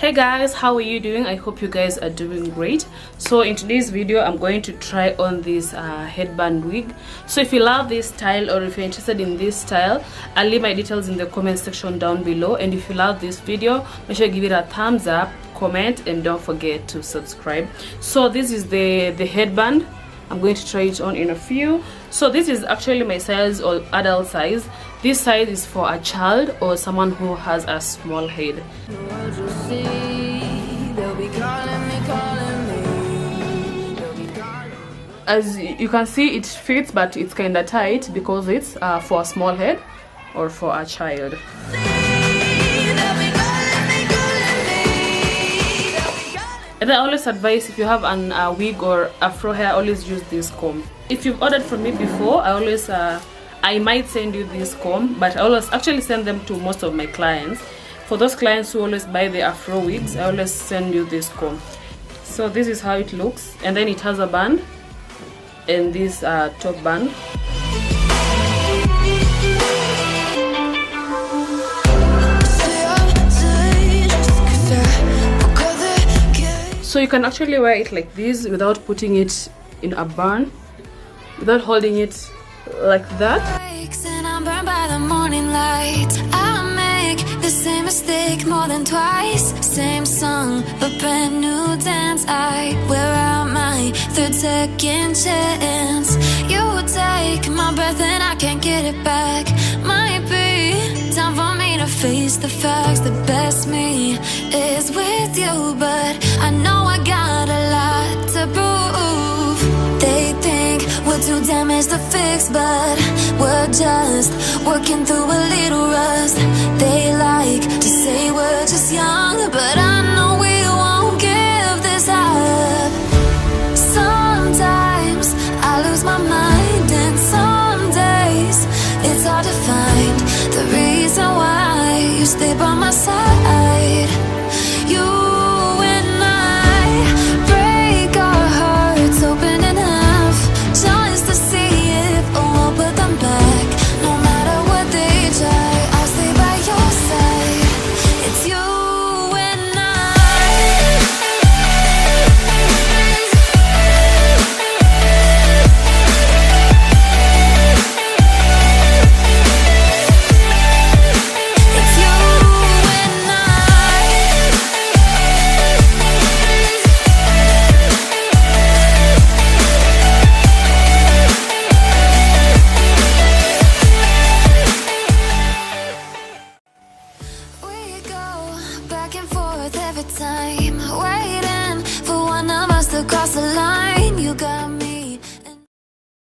Hey guys, how are you doing? I hope you guys are doing great. So in today's video I'm going to try on this headband wig. So if you love this style or if you're interested in this style, I'll leave my details in the comment section down below. And if you love this video, make sure you give it a thumbs up, comment, and don't forget to subscribe. So this is the headband. I'm going to try it on in a few. So this is actually my size or adult size. This size is for a child or someone who has a small head. As you can see, it fits, but it's kind of tight because it's for a small head or for a child. And I always advise, if you have a wig or afro hair, always use this comb. If you've ordered from me before, I might send you this comb, but I always actually send them to most of my clients. For those clients who always buy the afro wigs, I always send you this comb. So this is how it looks, and then it has a band and this top band. So you can actually wear it like this without putting it in a bun, without holding it like that. The same mistake more than twice. Same song, but brand new dance. I wear out my third second chance. You take my breath and I can't get it back. Might be time for me to face the facts. The best me is with you, but I know I got a lot to prove. They think we're too damaged to fix, but we're just working through a little rust. They like to say we're just young, but I know we won't give this up. Sometimes I lose my mind, and some days it's hard to find the reason why you stay by my side. You and I break our hearts open in half, just to see if we'll put them back. No matter what they try, I'll stay by your side. It's you and I. It's you and I. We go back and forth every time, waiting for one of us to cross the line.